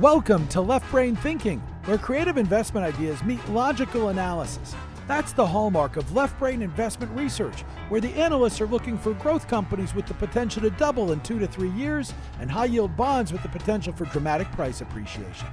Welcome to Left Brain Thinking, where creative investment ideas meet logical analysis. That's the hallmark of left brain investment research, where the analysts are looking for growth companies with the potential to double in 2 to 3 years and high-yield bonds with the potential for dramatic price appreciation.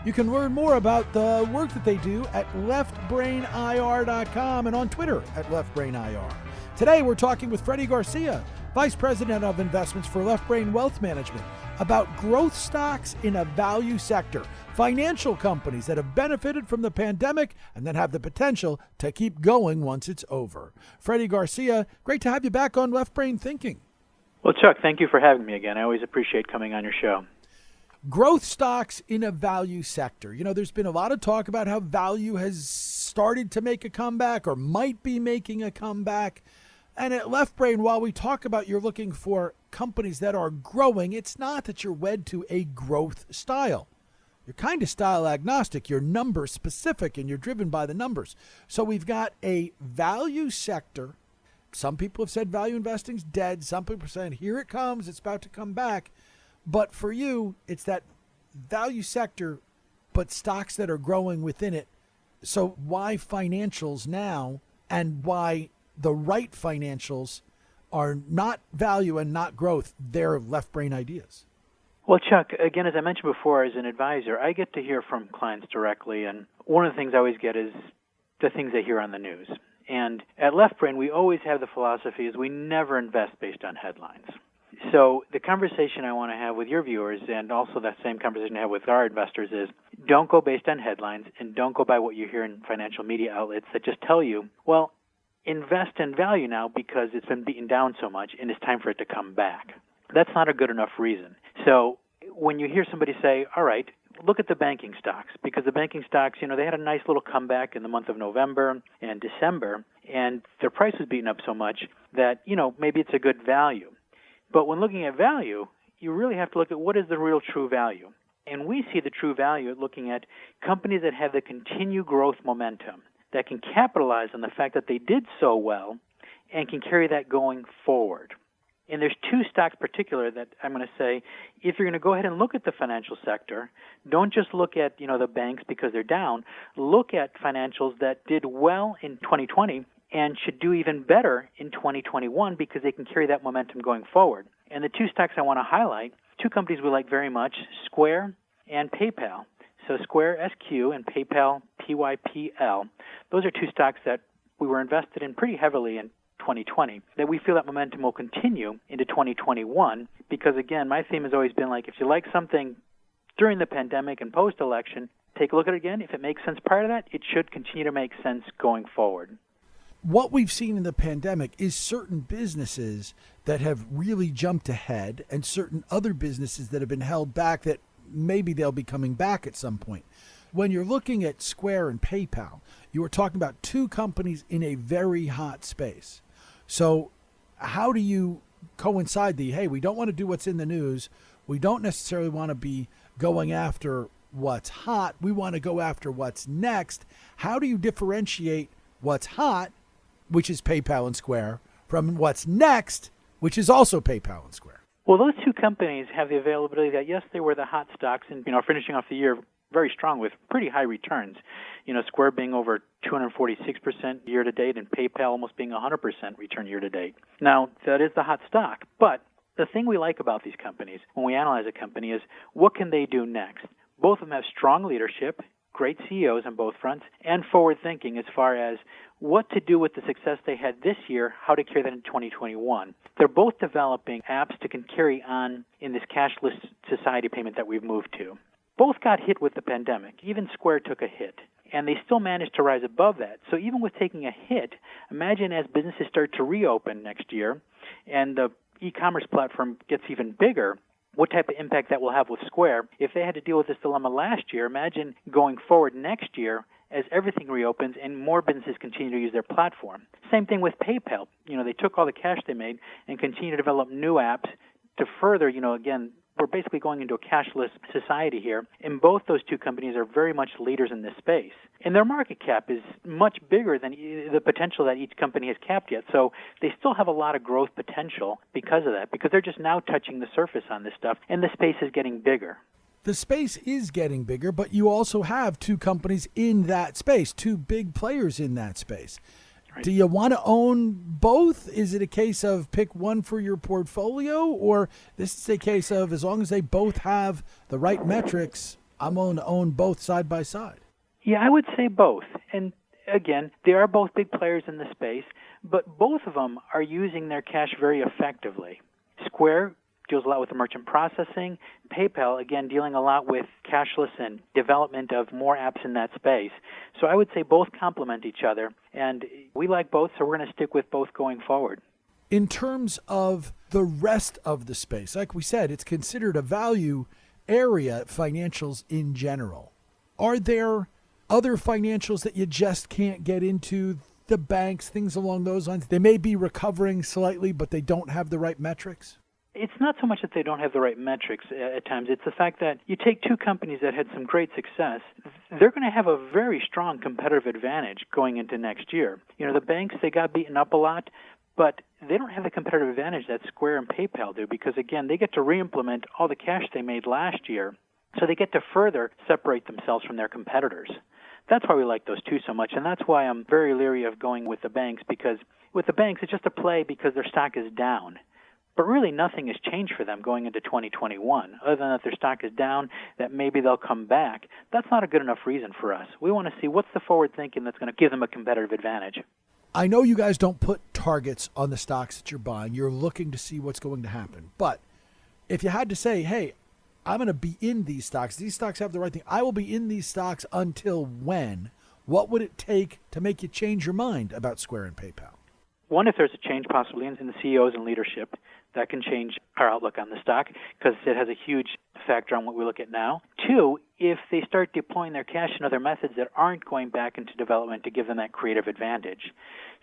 You can learn more about the work that they do at leftbrainir.com and on Twitter at leftbrainir. Today, we're talking with Freddy Garcia, Vice President of Investments for Left Brain Wealth Management, about growth stocks in a value sector, financial companies that have benefited from the pandemic and that have the potential to keep going once it's over. Freddy Garcia, great to have you back on Left Brain Thinking. Well, Chuck, thank you for having me again. I always appreciate coming on your show. Growth stocks in a value sector. You know, there's been a lot of talk about how value has started to make a comeback or might be making a comeback. And at Left Brain, while we talk about you're looking for companies that are growing, it's not that you're wed to a growth style. You're kind of style agnostic. You're number specific and you're driven by the numbers. So we've got a value sector. Some people have said value investing's dead. Some people are saying, here it comes. It's about to come back. But for you, it's that value sector, but stocks that are growing within it. So why financials now, and why the right financials are not value and not growth? They're left brain ideas. Well, Chuck, again, as I mentioned before, as an advisor, I get to hear from clients directly, and one of the things I always get is the things they hear on the news. And at Left Brain, we always have the philosophy is we never invest based on headlines. So the conversation I want to have with your viewers, and also that same conversation I have with our investors, is don't go based on headlines and don't go by what you hear in financial media outlets that just tell you, well, invest in value now because it's been beaten down so much and it's time for it to come back. That's not a good enough reason. So when you hear somebody say, all right, look at the banking stocks, because the banking stocks, you know, they had a nice little comeback in the month of November and December, and their price was beaten up so much that, you know, maybe it's a good value. But when looking at value, you really have to look at what is the real true value. And we see the true value at looking at companies that have the continued growth momentum, that can capitalize on the fact that they did so well and can carry that going forward. And there's two stocks particular that I'm going to say, if you're going to go ahead and look at the financial sector, don't just look at, you know, the banks because they're down. Look at financials that did well in 2020 and should do even better in 2021 because they can carry that momentum going forward. And the two stocks I want to highlight, two companies we like very much, Square and PayPal. So Square, SQ, and PayPal, PYPL. Those are two stocks that we were invested in pretty heavily in 2020, that we feel that momentum will continue into 2021 because, again, my theme has always been like, if you like something during the pandemic and post-election, take a look at it again. If it makes sense prior to that, it should continue to make sense going forward. What we've seen in the pandemic is certain businesses that have really jumped ahead and certain other businesses that have been held back that maybe they'll be coming back at some point. When you're looking at Square and PayPal, you were talking about two companies in a very hot space. So how do you coincide hey, we don't want to do what's in the news. We don't necessarily want to be going after what's hot. We want to go after what's next. How do you differentiate what's hot, which is PayPal and Square, from what's next, which is also PayPal and Square? Well, those two companies have the availability that, yes, they were the hot stocks and, you know, finishing off the year very strong with pretty high returns. You know, Square being over 246% year to date and PayPal almost being 100% return year to date. Now, that is the hot stock. But the thing we like about these companies when we analyze a company is what can they do next? Both of them have strong leadership, great CEOs on both fronts, and forward thinking as far as what to do with the success they had this year, how to carry that in 2021. They're both developing apps that can carry on in this cashless society payment that we've moved to. Both got hit with the pandemic. Even Square took a hit, and they still managed to rise above that. So even with taking a hit, imagine as businesses start to reopen next year and the e-commerce platform gets even bigger, what type of impact that will have with Square. If they had to deal with this dilemma last year, imagine going forward next year as everything reopens and more businesses continue to use their platform. Same thing with PayPal. You know, they took all the cash they made and continue to develop new apps to further, you know, again, we're basically going into a cashless society here, and both those two companies are very much leaders in this space. And their market cap is much bigger than the potential that each company has capped yet. So they still have a lot of growth potential because of that, because they're just now touching the surface on this stuff, and the space is getting bigger. The space is getting bigger, but you also have two companies in that space, two big players in that space. Right. Do you want to own both? Is it a case of pick one for your portfolio, or this is a case of as long as they both have the right metrics, I'm going to own both side by side? Yeah, I would say both. And again, they are both big players in the space, but both of them are using their cash very effectively. Square deals a lot with the merchant processing. PayPal, again, dealing a lot with cashless and development of more apps in that space. So I would say both complement each other, and we like both, so we're going to stick with both going forward. In terms of the rest of the space, like we said, it's considered a value area, financials in general. Are there other financials that you just can't get into? The banks, things along those lines? They may be recovering slightly, but they don't have the right metrics? It's not so much that they don't have the right metrics at times. It's the fact that you take two companies that had some great success, they're going to have a very strong competitive advantage going into next year. You know, the banks, they got beaten up a lot, but they don't have the competitive advantage that Square and PayPal do because, again, they get to re-implement all the cash they made last year, so they get to further separate themselves from their competitors. That's why we like those two so much, and that's why I'm very leery of going with the banks, because with the banks, it's just a play because their stock is down. But really nothing has changed for them going into 2021, other than that their stock is down, that maybe they'll come back. That's not a good enough reason for us. We want to see what's the forward thinking that's going to give them a competitive advantage. I know you guys don't put targets on the stocks that you're buying. You're looking to see what's going to happen. But if you had to say, hey, I'm going to be in these stocks have the right thing, I will be in these stocks until when, what would it take to make you change your mind about Square and PayPal? One, if there's a change possibly in the CEOs and leadership, that can change our outlook on the stock because it has a huge factor on what we look at now. Two, if they start deploying their cash in other methods that aren't going back into development to give them that creative advantage.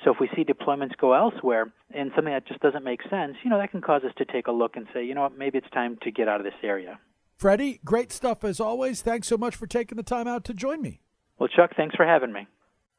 So if we see deployments go elsewhere and something that just doesn't make sense, that can cause us to take a look and say, what, maybe it's time to get out of this area. Freddy, great stuff as always. Thanks so much for taking the time out to join me. Well, Chuck, thanks for having me.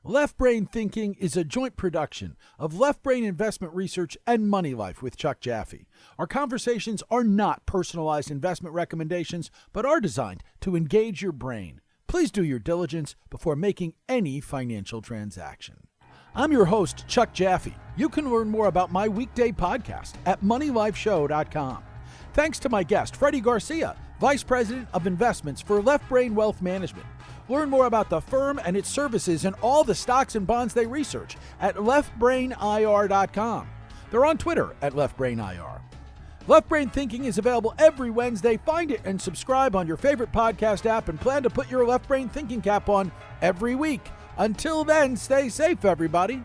Left Brain Thinking is a joint production of Left Brain Investment Research and Money Life with Chuck Jaffe. Our conversations are not personalized investment recommendations, but are designed to engage your brain. Please do your diligence before making any financial transaction. I'm your host, Chuck Jaffe. You can learn more about my weekday podcast at moneylifeshow.com. Thanks to my guest, Freddy Garcia, Vice President of Investments for Left Brain Wealth Management. Learn more about the firm and its services and all the stocks and bonds they research at leftbrainir.com. They're on Twitter at leftbrainir. Left Brain Thinking is available every Wednesday. Find it and subscribe on your favorite podcast app and plan to put your Left Brain Thinking cap on every week. Until then, stay safe, everybody.